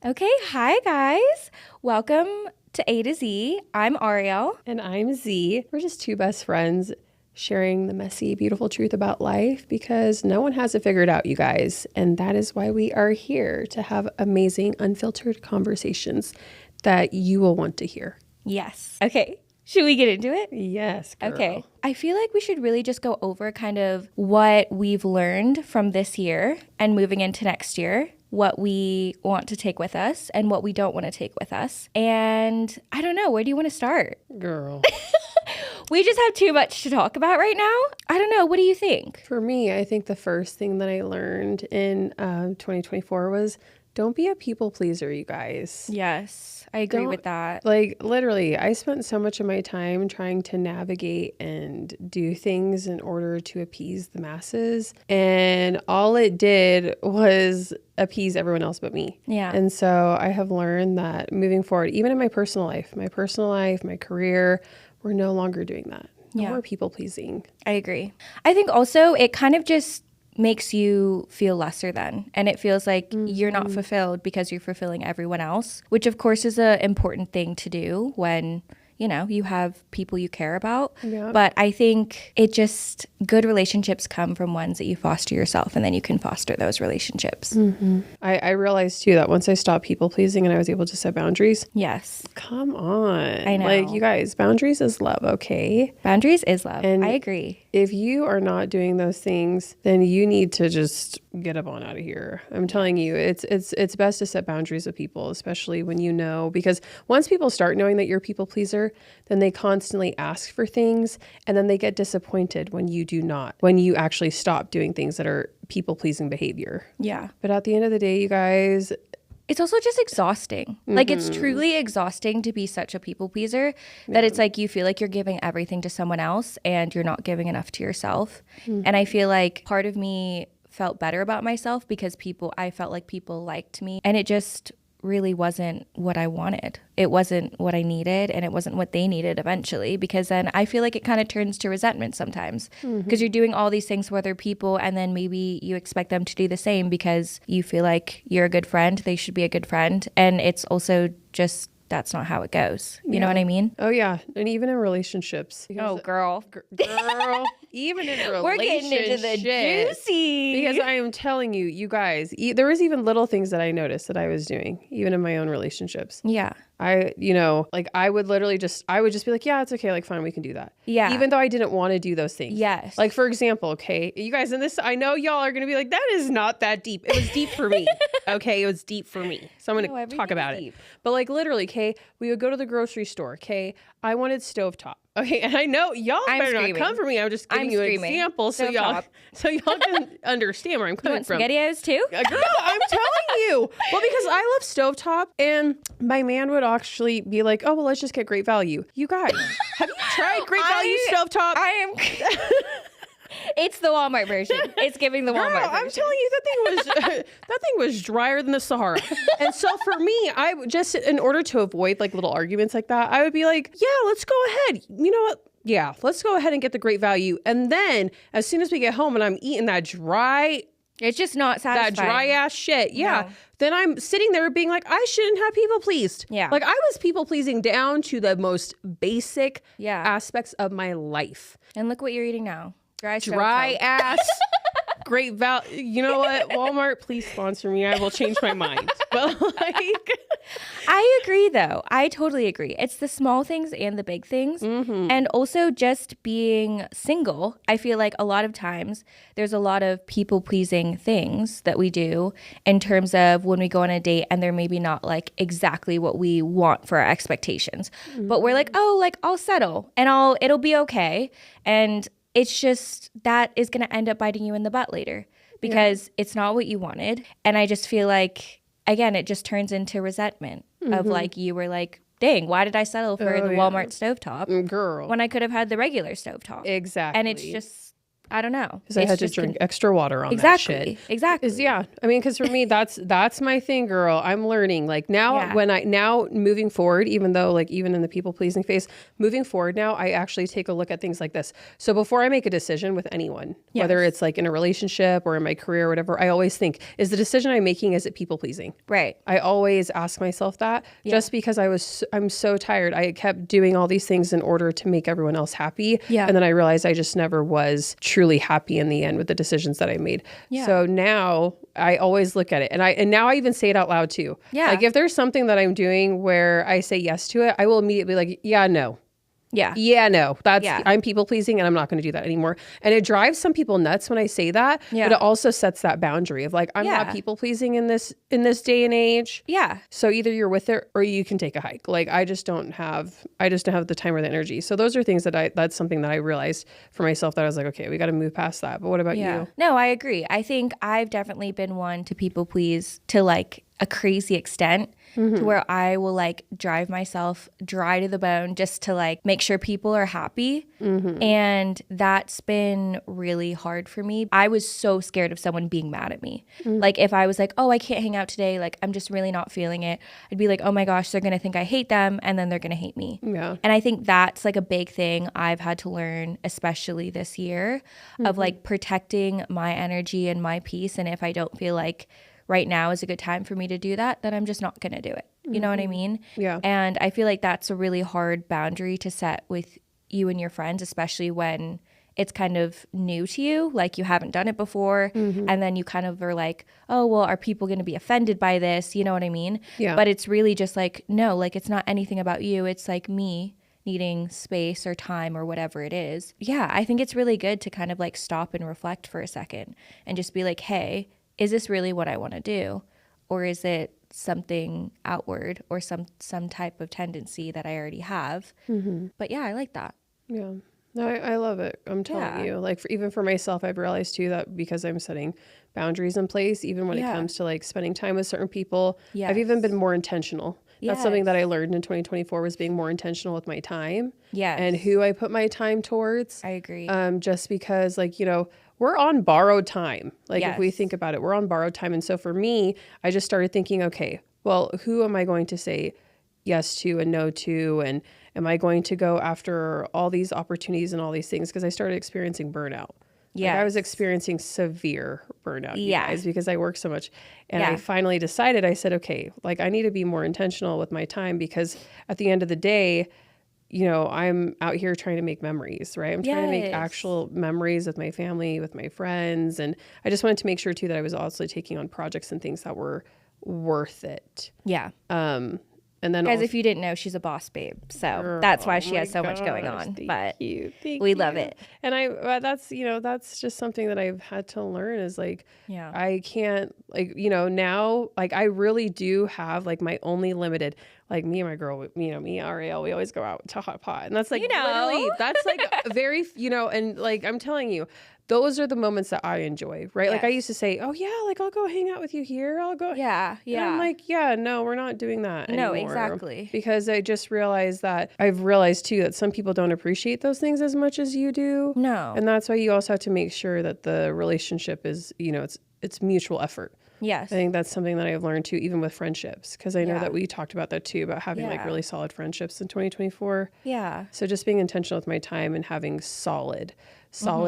Okay, hi guys. Welcome to A to Z. I'm Ariel. And I'm Zee. We're just two best friends sharing the messy, beautiful truth about life because no one has it figured out, you guys. And that is why we are here to have amazing, unfiltered conversations that you will want to hear. Yes. Okay, should we get into it? Yes, girl. Okay. I feel like we should really just go over kind of what we've learned from this year and moving into next year, what we want to take with us and what we don't want to take with us. And I don't know, where do you want to start? Girl. We just have too much to talk about right now. I don't know. What do you think? For me, I think the first thing that I learned in 2024 was don't be a people pleaser, you guys. Yes, I agree with that. Like, literally, I spent so much of my time trying to navigate and do things in order to appease the masses. And all it did was appease everyone else but me. Yeah. And so I have learned that moving forward, even in my personal life, my career, we're no longer doing that. No more people pleasing. I agree. I think also it kind of just makes you feel lesser than, and it feels like you're not fulfilled because you're fulfilling everyone else, which of course is an important thing to do when you have people you care about. Yeah. But I think good relationships come from ones that you foster yourself, and then you can foster those relationships. I realized too that once I stopped people pleasing and I was able to set boundaries. Yes. Come on. I know. Like, you guys, boundaries is love, okay? Boundaries is love. And I agree. If you are not doing those things, then you need to just get up on out of here. I'm telling you, it's best to set boundaries with people, especially when you know, because once people start knowing that you're a people pleaser, then they constantly ask for things, and then they get disappointed when you do not, when you actually stop doing things that are people pleasing behavior. Yeah. But at the end of the day, you guys, it's also just exhausting. Like, it's truly exhausting to be such a people pleaser that it's like you feel like you're giving everything to someone else and you're not giving enough to yourself. And I feel like part of me felt better about myself because I felt like people liked me, and it just really wasn't what I wanted. It wasn't what I needed, and it wasn't what they needed eventually, because then I feel like it kind of turns to resentment sometimes because you're doing all these things for other people, and then maybe you expect them to do the same because you feel like you're a good friend, they should be a good friend, and it's also just that's not how it goes. You know what I mean? oh yeah, and even in relationships. Oh, girl. Girl, even in relationships. We're getting into the juicy. Because I am telling you, you guys, there was even little things that I noticed that I was doing, even in my own relationships. Yeah. I would literally I would just be like, yeah, it's okay. Like, fine, we can do that. Yeah. Even though I didn't want to do those things. Yes. Like, for example, okay, you guys, in this, I know y'all are going to be like, that is not that deep. It was deep for me. Okay. It was deep for me. So I'm going to talk about it. But like, literally, okay, we would go to the grocery store. Okay. I wanted stovetop. Okay, and I know y'all better not come for me. I'm just giving you an example so y'all can understand where I'm coming from. SpaghettiOs too? Girl, I'm telling you. Well, because I love stovetop, and my man would actually be like, "Oh, well, let's just get Great Value." You guys, have you tried Great Value stovetop? It's the Walmart version. It's giving the Walmart version. I'm telling you, that thing was drier than the Sahara. And so for me, I would just, in order to avoid like little arguments like that, I would be like, yeah, let's go ahead. You know what? Yeah, let's go ahead and get the Great Value. And then as soon as we get home and I'm eating that dry, it's just not satisfying. That dry ass shit. Yeah. No. Then I'm sitting there being like, I shouldn't have people pleased. Yeah. Like, I was people pleasing down to the most basic aspects of my life. And look what you're eating now. Dry ass. Great value. You know what? Walmart, please sponsor me. I will change my mind. But like, I agree though. I totally agree. It's the small things and the big things. And also just being single. I feel like a lot of times there's a lot of people pleasing things that we do in terms of when we go on a date and they're maybe not like exactly what we want for our expectations. But we're like, oh, like I'll settle and it'll be okay. And it's just that is going to end up biting you in the butt later because it's not what you wanted. And I just feel like, again, it just turns into resentment of like, you were like, dang, why did I settle for the Walmart stovetop girl, when I could have had the regular stovetop? Exactly. And it's just, I don't know. Because I had to drink extra water on that shit. Exactly. Yeah. I mean, because for me, that's my thing, girl. I'm learning. Like now, now moving forward, even though like even in the people pleasing phase, moving forward now, I actually take a look at things like this. So before I make a decision with anyone, whether it's like in a relationship or in my career or whatever, I always think, is the decision I'm making, is it people pleasing? Right. I always ask myself that just because I'm so tired. I kept doing all these things in order to make everyone else happy. Yeah. And then I realized I just never was truly happy in the end with the decisions that I made. Yeah. So now I always look at it, and now I even say it out loud too. Yeah. Like if there's something that I'm doing where I say yes to it, I will immediately be like, yeah, no. Yeah, no, I'm people pleasing and I'm not going to do that anymore. And it drives some people nuts when I say that, but it also sets that boundary of like, I'm not people pleasing in this day and age. Yeah. So either you're with it or you can take a hike. Like I just don't have the time or the energy. So those are things that's something that I realized for myself that I was like, okay, we got to move past that. But what about you? No, I agree. I think I've definitely been one to people please to like a crazy extent to where I will like drive myself dry to the bone just to like make sure people are happy. And that's been really hard for me. I was so scared of someone being mad at me. Like if I was like, oh, I can't hang out today, like I'm just really not feeling it, I'd be like, oh my gosh, they're going to think I hate them and then they're going to hate me. Yeah. And I think that's like a big thing I've had to learn, especially this year, of like protecting my energy and my peace. And if I don't feel like right now is a good time for me to do that, then I'm just not going to do it. You know what I mean? Yeah. And I feel like that's a really hard boundary to set with you and your friends, especially when it's kind of new to you, like you haven't done it before. And then you kind of are like, oh, well, are people going to be offended by this? You know what I mean? Yeah. But it's really just like, no, like it's not anything about you. It's like me needing space or time or whatever it is. Yeah, I think it's really good to kind of like stop and reflect for a second and just be like, hey, is this really what I want to do? Or is it something outward or some type of tendency that I already have? But yeah, I like that. Yeah. No, I love it. I'm telling you, like even for myself, I've realized too that because I'm setting boundaries in place, even when it comes to like spending time with certain people, I've even been more intentional. That's something that I learned in 2024 was being more intentional with my time and who I put my time towards. I agree. Just because like, we're on borrowed time. Like if we think about it, we're on borrowed time. And so for me, I just started thinking, okay, well, who am I going to say yes to and no to? And am I going to go after all these opportunities and all these things? Because I started experiencing burnout. Yeah, like I was experiencing severe burnout, you guys, because I work so much. And I finally decided, I said, okay, like I need to be more intentional with my time because at the end of the day, I'm out here trying to make memories, right? I'm trying to make actual memories with my family, with my friends. And I just wanted to make sure too that I was also taking on projects and things that were worth it. Yeah. And then guys, if you didn't know, she's a boss babe, so that's why she has so much going on. But we love it, and that's just something that I've had to learn is like, I can't now like I really do have like my only limited like me and my girl, me Ariel, we always go out to hot pot, and that's like literally that's like very and like I'm telling you. Those are the moments that I enjoy, right? Like I used to say, oh yeah, like I'll go hang out with you here. I'll go. Yeah. And I'm like, yeah, no, we're not doing that anymore. No, exactly. Because I just realized that I've realized too that some people don't appreciate those things as much as you do. No. And that's why you also have to make sure that the relationship is, it's mutual effort. Yes. I think that's something that I've learned too, even with friendships, because I know that we talked about that too, about having like really solid friendships in 2024. Yeah. So just being intentional with my time and having solid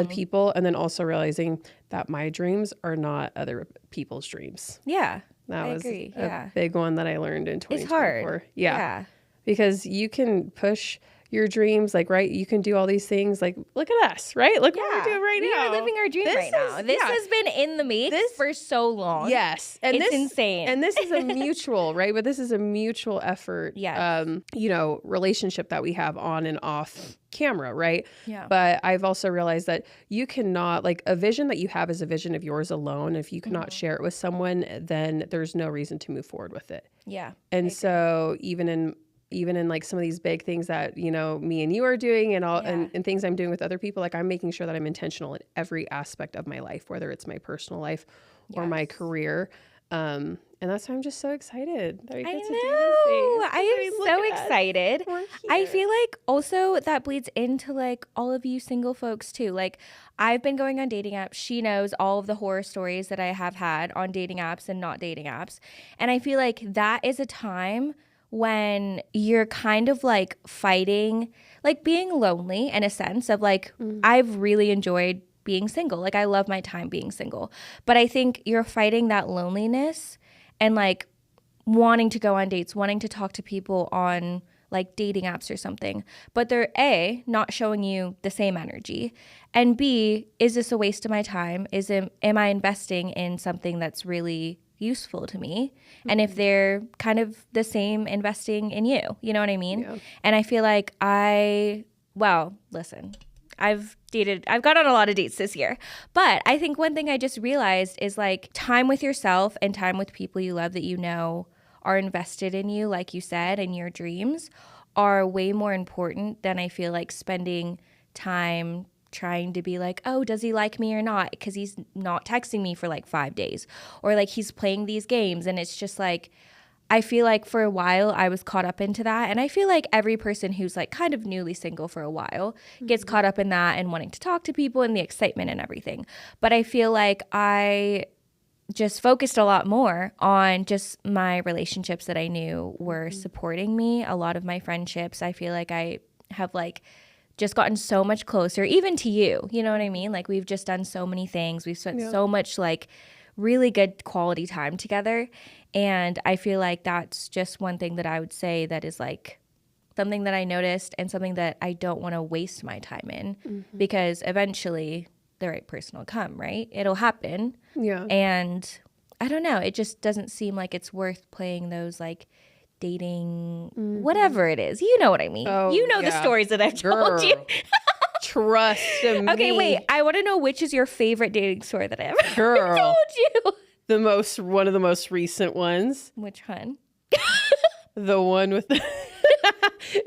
people, and then also realizing that my dreams are not other people's dreams. Yeah. That was a big one that I learned in 2024. It's hard. Yeah. Because you can push your dreams, like, right? You can do all these things. Like, look at us, right? Look what we're doing right now. We are living our dream right now. This has been in the mix for so long. Yes. And it's insane. And this is a mutual, right? But this is a mutual effort, relationship that we have on and off camera, right? Yeah. But I've also realized that you cannot, like, a vision that you have is a vision of yours alone. If you cannot share it with someone, then there's no reason to move forward with it. Yeah. And so even in like some of these big things that, me and you are doing and all and things I'm doing with other people, like I'm making sure that I'm intentional in every aspect of my life, whether it's my personal life or my career. And And that's why I'm just so excited that we I get to know. do these things. I am so excited. We're I here. feel like also that bleeds into like all of you single folks too. Like I've been going on dating apps. She knows all of the horror stories that I have had on dating apps and not dating apps. And I feel like that is a time when you're kind of like fighting, like being lonely in a sense of like, I've really enjoyed being single. Like I love my time being single. But I think you're fighting that loneliness and like wanting to go on dates, wanting to talk to people on like dating apps or something. But they're A, not showing you the same energy. And B, is this a waste of my time? Am I investing in something that's really useful to me? And if they're kind of the same investing in you, you know what I mean? Yeah. And I feel like listen, I've gone on a lot of dates this year, but I think one thing I just realized is like time with yourself and time with people you love that you know are invested in you, like you said, and your dreams are way more important than I feel like spending time trying to be like, oh, does he like me or not? Because he's not texting me for like 5 days, or like he's playing these games. And it's just like, I feel like for a while I was caught up into that. And I feel like every person who's like kind of newly single for a while gets caught up in that and wanting to talk to people and the excitement and everything. But I feel like I just focused a lot more on just my relationships that I knew were supporting me. A lot of my friendships, I feel like I have like just gotten so much closer, even to you. You know what I mean? Like we've just done so many things. We've spent so much like really good quality time together. And I feel like that's just one thing that I would say that is like something that I noticed and something that I don't want to waste my time in because eventually the right person will come, right? It'll happen. Yeah. And I don't know. It just doesn't seem like it's worth playing those like dating, whatever it is. You know what I mean? Oh, you know the stories that I've told you. Trust me. Okay, wait. I want to know which is your favorite dating story that I ever Girl. told you. One of the most recent ones. Which one? The one with the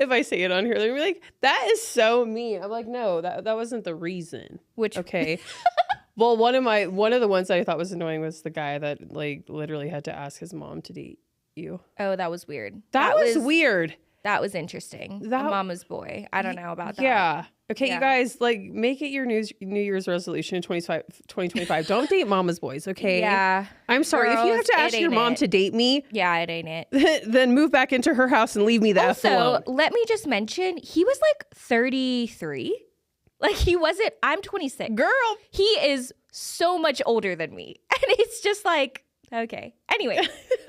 if I say it on here, they'll be like, that is so mean. I'm like, no, that wasn't the reason. Which okay. Well, one of the ones that I thought was annoying was the guy that like literally had to ask his mom to date you. Oh, that was weird. That was weird. That was interesting. That- A mama's boy. I don't know about that. Yeah. Okay, Yeah. you guys, like, make it your New Year's resolution in 2025. Don't date mama's boys, okay? Yeah. I'm sorry. If you have Girls, to ask it your ain't mom it. to date me, Yeah, it ain't it. then move back into her house and leave me the F alone. Also, let me just mention, he was like 33. Like he wasn't, I'm 26. Girl. He is so much older than me. And it's just like, okay. Anyway,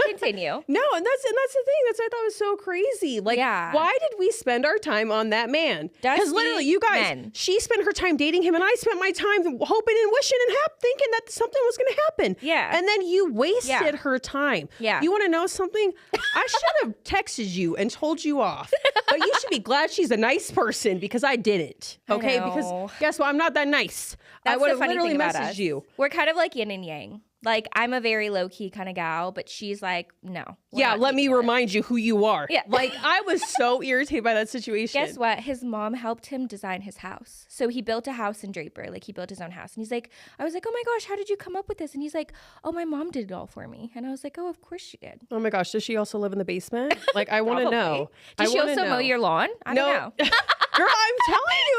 continue. No, and that's the thing. That's what I thought was so crazy. Like, Yeah. why did we spend our time on that man? Because Dusty literally, you guys, men. she spent her time dating him, and I spent my time hoping and wishing and thinking that something was going to happen. Yeah. And then you wasted Yeah. her time. Yeah. You want to know something? I should have texted you and told you off. But you should be glad she's a nice person because I didn't. Okay? know. Because guess what? I'm not that nice. I That's would the have funny literally thing about messaged us. you. We're kind of like yin and yang. Like I'm a very low key kind of gal, but she's like, no. we're Yeah, not let me taking that. remind you who you are. Yeah. Like, I was so irritated by that situation. Guess what? His mom helped him design his house. So he built a house in Draper. Like he built his own house. And he's like, I was like, oh my gosh, how did you come up with this? And he's like, oh, my mom did it all for me. And I was like, oh, of course she did. Oh my gosh, does she also live in the basement? Like, I want to know. Did she also mow your lawn? I don't know. Girl, I'm telling you,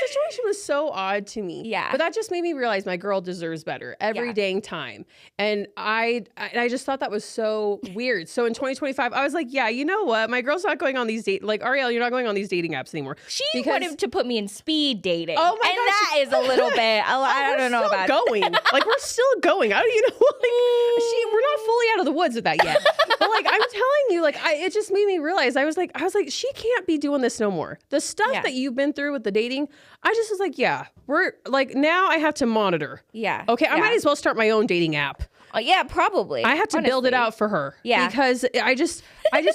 situation was so odd to me. Yeah. But that just made me realize my girl deserves better every dang time. And I just thought that was so weird. So in 2025, I was like, yeah, you know what? My girl's not going on these like, Ariel, you're not going on these dating apps anymore. She wanted to put me in speed dating. Oh my and gosh. that is a little bit, I don't know about going. Like, we're still going. I don't, you know, like, we're not fully out of the woods with that yet. But like, I'm telling you, like, it just made me realize, I was like, she can't be doing this no more. The stuff that you've been through with the dating, I just was like, yeah, we're like, now I have to monitor. Yeah. Okay, I might as well start my own dating app. Yeah, probably. I had to build it out for her. Yeah. Because I just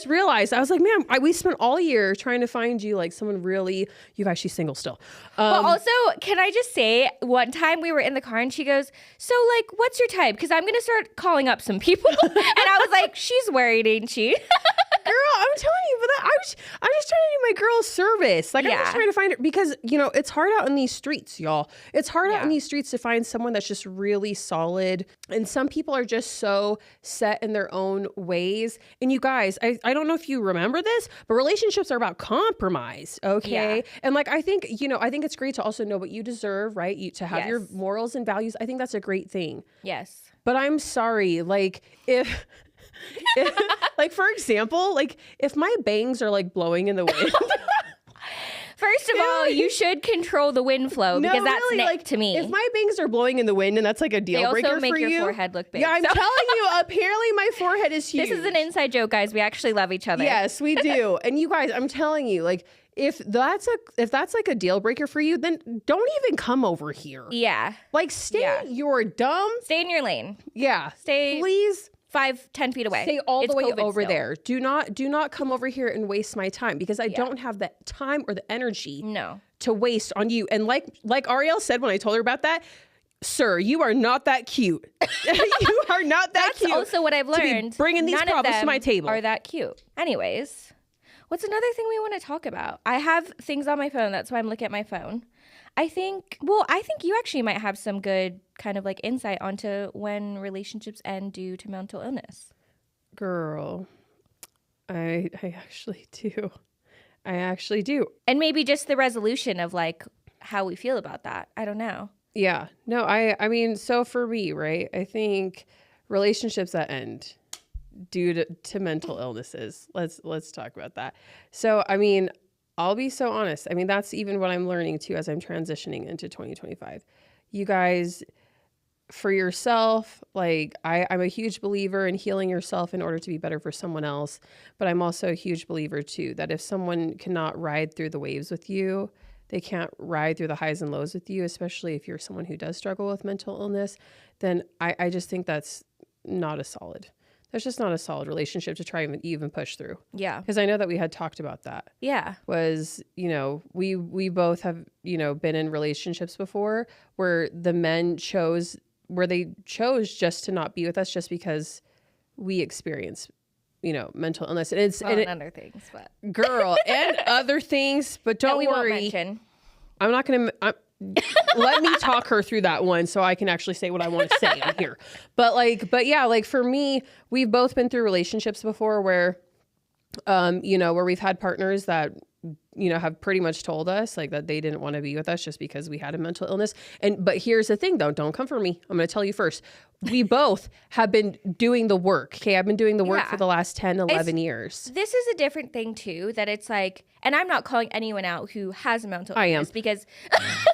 realized, I was like, man, we spent all year trying to find you like someone really, you guys, she's single still. But also, can I just say, one time we were in the car and she goes, so like, what's your type? Because I'm going to start calling up some people. And I was like, she's worried, ain't she? Girl, I'm I'm telling you, but I'm just trying to do my girl's service. Like, I'm just trying to find it because, it's hard out in these streets, y'all. It's hard out in these streets to find someone that's just really solid. And some people are just so set in their own ways. And you guys, I don't know if you remember this, but relationships are about compromise. Okay. Yeah. And like, I think it's great to also know what you deserve, right? To have your morals and values. I think that's a great thing. Yes. But I'm sorry, like if like, for example, like if my bangs are like blowing in the wind. First of all, you should control the wind flow because that's really, like, to me. If my bangs are blowing in the wind and that's like a deal breaker for you. They also make your forehead look big. Yeah, I'm telling you, apparently my forehead is huge. This is an inside joke, guys. We actually love each other. Yes, we do. And you guys, I'm telling you, like, if that's like a deal breaker for you, then don't even come over here. Yeah. Like, stay you're dumb. Stay in your lane. Yeah. Stay. Please. 5-10 feet away. Stay all the way over there. Do not come over here and waste my time because I don't have the time or the energy to waste on you. And like Ariel said when I told her about that, sir, you are not that cute. You are not that cute. That's also what I've learned. Bringing these problems to my table. Are that cute? Anyways, what's another thing we want to talk about? I have things on my phone. That's why I'm looking at my phone. I think you actually might have some good kind of like insight onto when relationships end due to mental illness. Girl, I actually do. I actually do. And maybe just the resolution of like how we feel about that. I don't know. Yeah. No, I mean, so for me, right, I think relationships that end due to mental illnesses. Let's talk about that. So, I mean, I'll be so honest. I mean, that's even what I'm learning too as I'm transitioning into 2025. You guys, for yourself, like I'm a huge believer in healing yourself in order to be better for someone else. But I'm also a huge believer too, that if someone cannot ride through the waves with you, they can't ride through the highs and lows with you, especially if you're someone who does struggle with mental illness, then I just think that's not a solid. That's just not a solid relationship to try and even push through. Yeah. Because I know that we had talked about that. Yeah. Was, we both have, been in relationships before where the men chose just to not be with us just because we experience, mental illness. And it's and other things, but girl, and other things, but don't worry. Won't mention. I'm not going to let me talk her through that one so I can actually say what I want to say on here. But yeah, like for me, we've both been through relationships before where, where we've had partners that, have pretty much told us like that they didn't want to be with us just because we had a mental illness. But here's the thing though, don't come for me. I'm going to tell you first. We both have been doing the work. Okay. I've been doing the work for the last 10, 11 years. This is a different thing too, that it's like, and I'm not calling anyone out who has a mental illness because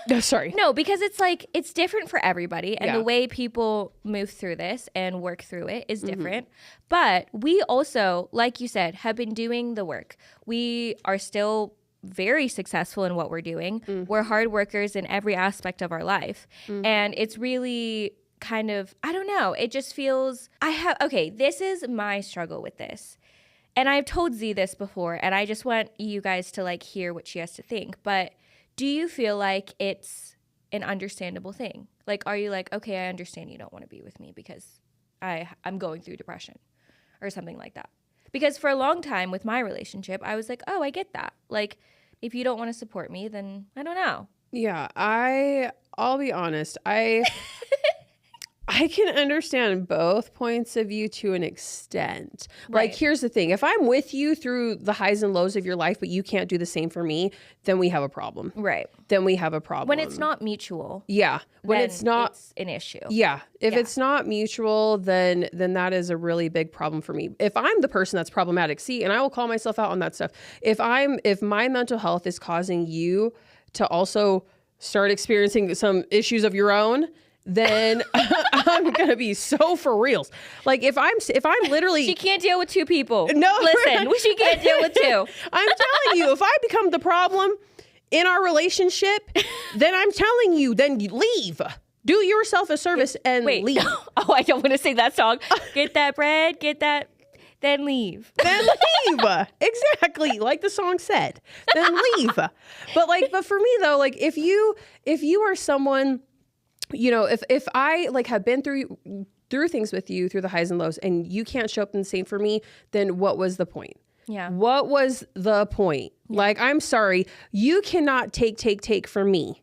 no, sorry. No, because it's like, it's different for everybody. And the way people move through this and work through it is different. Mm-hmm. But we also, like you said, have been doing the work. We are still very successful in what we're doing. Mm-hmm. We're hard workers in every aspect of our life. Mm-hmm. And it's really kind of, I don't know, it just feels, this is my struggle with this. And I've told Zee this before, and I just want you guys to like hear what she has to think. But do you feel like it's an understandable thing? Like, are you like, okay, I understand you don't want to be with me because I'm going through depression or something like that? Because for a long time with my relationship, I was like, oh, I get that. Like, if you don't want to support me, then I don't know. Yeah, I'll be honest. I can understand both points of view to an extent. Right. Like, here's the thing. If I'm with you through the highs and lows of your life, but you can't do the same for me, then we have a problem. Right. Then we have a problem. When it's not mutual. Yeah. When it's not. It's an issue. Yeah. If it's not mutual, then that is a really big problem for me. If I'm the person that's problematic, see, and I will call myself out on that stuff. If my mental health is causing you to also start experiencing some issues of your own, then I'm gonna be so for reals. Like if I'm literally, she can't deal with two people. No, listen, she can't deal with two. I'm telling you, if I become the problem in our relationship, then I'm telling you, then you leave. Do yourself a service and leave. Oh, I don't want to sing that song. Get that bread, get that. Then leave. Then leave. Exactly. Like the song said. Then leave. But for me though, like if you are someone, if I like have been through things with you through the highs and lows and you can't show up in the same for me, then what was the point? Yeah. What was the point? Like, I'm sorry, you cannot take from me.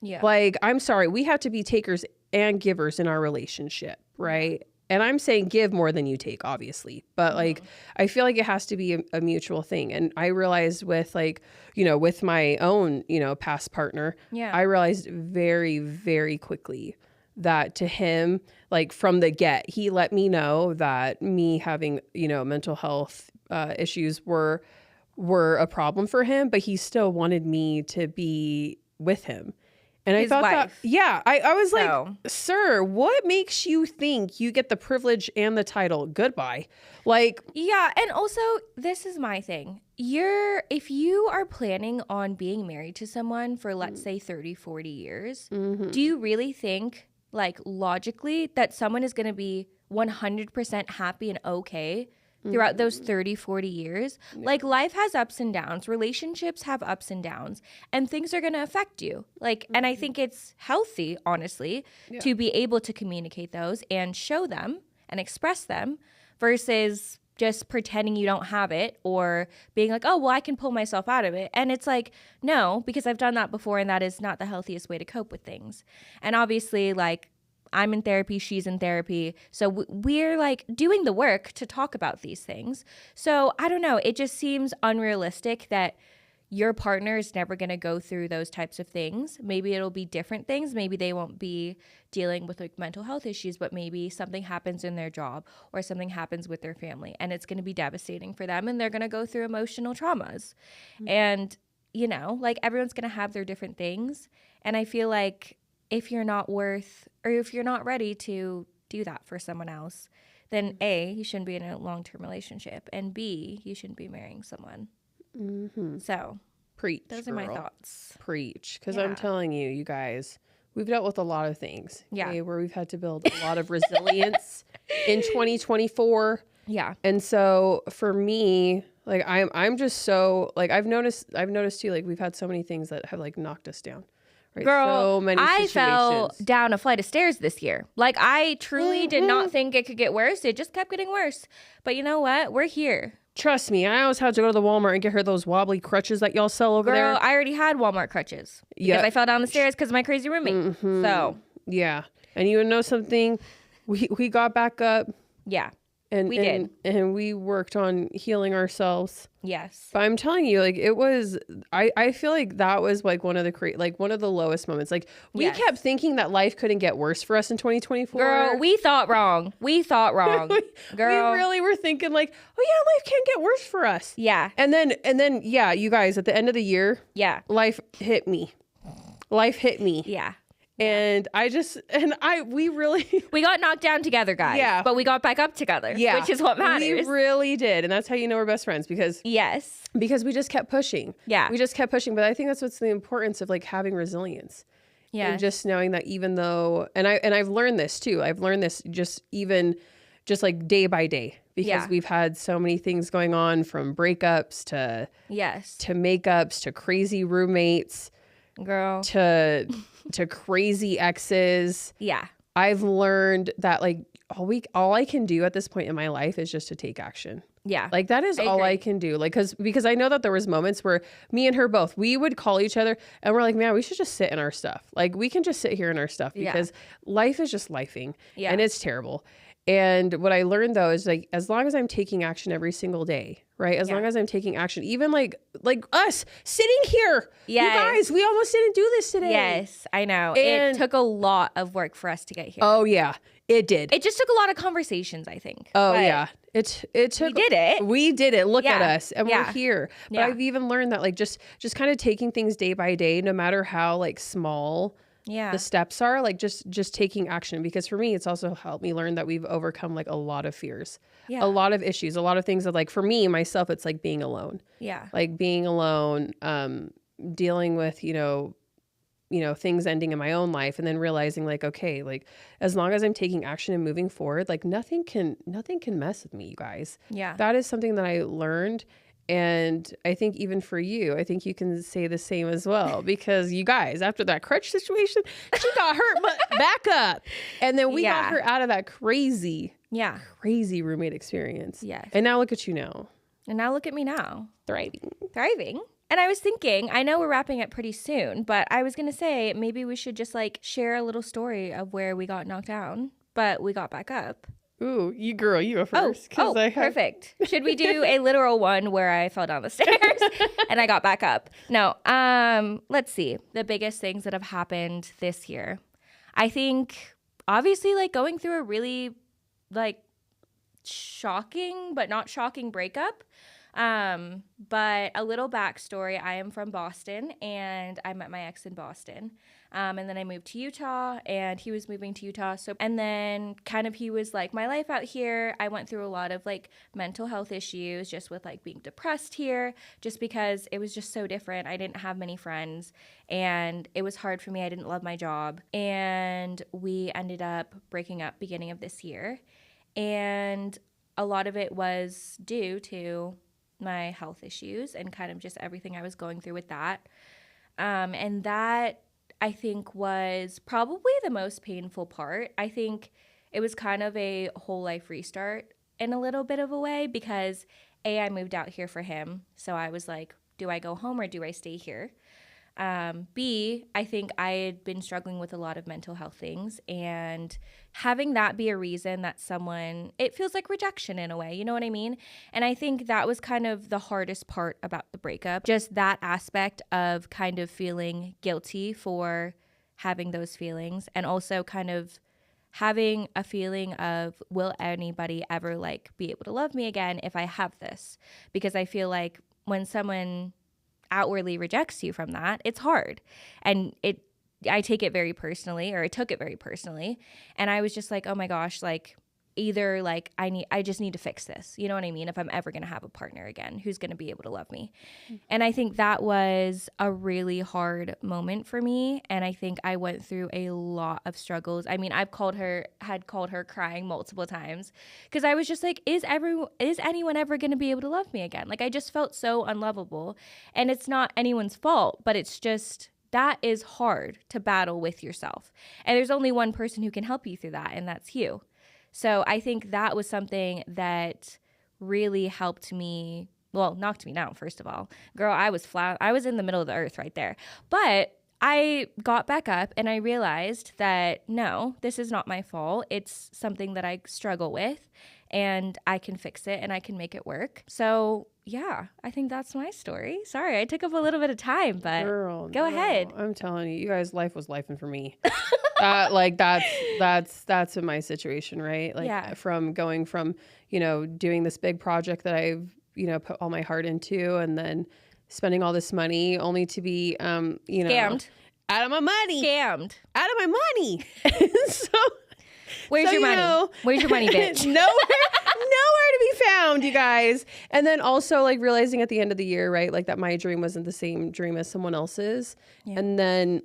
Yeah. Like, I'm sorry, we have to be takers and givers in our relationship, right? And I'm saying give more than you take, obviously. But like, I feel like it has to be a mutual thing. And I realized with like, you know, with my own, you know, past partner, I realized very, very quickly that to him, like from the get, he let me know that me having, you know, mental health issues were a problem for him, but he still wanted me to be with him. And His I thought wife. that, yeah, I was So. like, sir, what makes you think you get the privilege and the title? Goodbye. Like, Yeah. And also, this is my thing. If you are planning on being married to someone for, let's say, 30, 40 years, do you really think, like, logically, that someone is going to be 100% happy and okay throughout those 30, 40 years? Like, life has ups and downs. Relationships have ups and downs. And things are going to affect you. Like, and I think it's healthy, honestly, to be able to communicate those and show them and express them versus just pretending you don't have it or being like, oh, well, I can pull myself out of it. And it's like, no, because I've done that before and that is not the healthiest way to cope with things. And obviously, like, I'm in therapy, she's in therapy. So we're like doing the work to talk about these things. So I don't know. It just seems unrealistic that your partner is never going to go through those types of things. Maybe it'll be different things. Maybe they won't be dealing with like mental health issues, but maybe something happens in their job or something happens with their family and it's going to be devastating for them and they're going to go through emotional traumas. And, you know, like everyone's going to have their different things. And I feel like if you're not worth or if you're not ready to do that for someone else, then A, you shouldn't be in a long-term relationship, and B, you shouldn't be marrying someone. So preach. Those are my thoughts. Preach. Because I'm telling you, you guys, we've dealt with a lot of things. Yeah. Okay, where we've had to build a lot of resilience in 2024. Yeah. And so for me, like I'm just so like I've noticed too, like we've had so many things that have like knocked us down. Right? Girl, so many I situations. fell down a flight of stairs this year. Like, I truly did not think it could get worse. It just kept getting worse. But you know what? We're here. Trust me, I always had to go to the Walmart and get her those wobbly crutches that y'all sell over Girl, there. I already had Walmart crutches because I fell down the stairs because of my crazy roommate. So, yeah. And you know something? We got back up. yeah. And We did. And we worked on healing ourselves. Yes. But I'm telling you, like it was, I feel like that was like one of the lowest moments. Like we kept thinking that life couldn't get worse for us in 2024. Girl, we thought wrong. Girl. We really were thinking like, oh yeah, life can't get worse for us. Yeah. And then, yeah, you guys, at the end of the year, Yeah. life hit me. Yeah. And we really We got knocked down together, guys. Yeah. But we got back up together. Yeah. Which is what matters. We really did. And that's how you know we're best friends because Yes. we just kept pushing. Yeah. We just kept pushing. But I think that's what's the importance of like having resilience. Yeah. And just knowing that even though, and I've learned this too. I've learned this just like day by day because we've had so many things going on from breakups to makeups to crazy roommates. Girl. To crazy exes. Yeah. I've learned that like all I can do at this point in my life is just to take action. Yeah. Like that is all I can do. Like because I know that there was moments where me and her both, we would call each other and we're like, man, we should just sit in our stuff. Like we can just sit here in our stuff because life is just lifing and it's terrible. And what I learned though is like, as long as I'm taking action every single day, right? As long as I'm taking action, even like us sitting here, you guys, we almost didn't do this today. Yes, I know. And it took a lot of work for us to get here. Oh yeah, it did. It just took a lot of conversations, I think. Oh yeah. It took. We did it. We did it. Look at us, and we're here. But Yeah. I've even learned that like just kind of taking things day by day, no matter how like small the steps are, like just taking action. Because for me, it's also helped me learn that we've overcome like a lot of fears, a lot of issues, a lot of things that like for me myself, it's like being alone. Yeah. Like being alone, dealing with you know things ending in my own life, and then realizing like, okay, like as long as I'm taking action and moving forward, like nothing can mess with me, you guys. Yeah. That is something that I learned. And I think even for you, I think you can say the same as well, because you guys, after that crutch situation, she got hurt, but back up. And then we got her out of that crazy roommate experience. Yes. And now look at you now. And now look at me now. Thriving. And I was thinking, I know we're wrapping up pretty soon, but I was going to say maybe we should just like share a little story of where we got knocked down, but we got back up. Ooh, you go first. Perfect. Should we do a literal one where I fell down the stairs and I got back up? No. Let's see. The biggest things that have happened this year. I think obviously like going through a really like shocking but not shocking breakup. But a little backstory, I am from Boston and I met my ex in Boston. And then I moved to Utah and he was moving to Utah. And then kind of he was like my life out here. I went through a lot of like mental health issues just with like being depressed here, just because it was just so different. I didn't have many friends and it was hard for me. I didn't love my job. And we ended up breaking up beginning of this year. And a lot of it was due to my health issues and kind of just everything I was going through with that. And that I think was probably the most painful part. I think it was kind of a whole life restart in a little bit of a way because I moved out here for him. So I was like, do I go home or do I stay here? B, I think I had been struggling with a lot of mental health things, and having that be a reason that someone, it feels like rejection in a way, you know what I mean? And I think that was kind of the hardest part about the breakup, just that aspect of kind of feeling guilty for having those feelings, and also kind of having a feeling of, will anybody ever like be able to love me again if I have this? Because I feel like when someone outwardly rejects you from that, it's hard. And I take it very personally, or I took it very personally. And I was just like, oh my gosh, like either like I just need to fix this. You know what I mean? If I'm ever going to have a partner again, who's going to be able to love me? And I think that was a really hard moment for me. And I think I went through a lot of struggles. I mean, had called her crying multiple times because I was just like, is anyone ever going to be able to love me again? Like I just felt so unlovable, and it's not anyone's fault, but it's just, that is hard to battle with yourself. And there's only one person who can help you through that, and that's you. So I think that was something that really helped me, well, knocked me down, first of all. Girl, I was flat. I was in the middle of the earth right there. But I got back up and I realized that, no, this is not my fault. It's something that I struggle with, and I can fix it and I can make it work. So yeah, I think that's my story. Sorry, I took up a little bit of time, but Girl, go ahead. I'm telling you, you guys, life was lifing for me. Like that's in my situation, right? Like from going from, doing this big project that I've, put all my heart into, and then spending all this money only to be, scammed out of my money, scammed out of my money. So where's your money? Where's your money, bitch? Nowhere to be found, you guys. And then also like realizing at the end of the year, right, like that my dream wasn't the same dream as someone else's. Yeah. And then,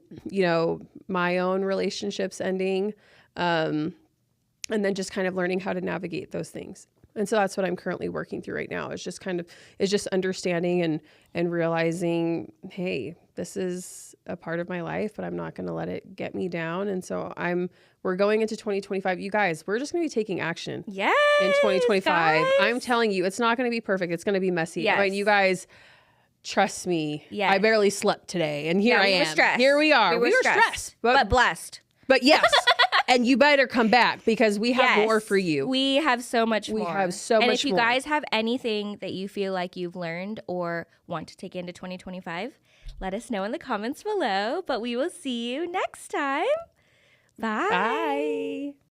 my own relationships ending, and then just kind of learning how to navigate those things. And so that's what I'm currently working through right now. It's just understanding and realizing, hey, this is a part of my life, but I'm not going to let it get me down. And so we're going into 2025. You guys, we're just going to be taking action. Yes, in 2025. guys. I'm telling you, it's not going to be perfect. It's going to be messy. Yes. I mean, you guys, trust me. Yes. I barely slept today, and here I am. Were stressed. Here we are. We were stressed, but blessed. But yes. And you better come back because we have more for you. We have so much more. We have so much more. And if you guys have anything that you feel like you've learned or want to take into 2025, let us know in the comments below. But we will see you next time. Bye. Bye.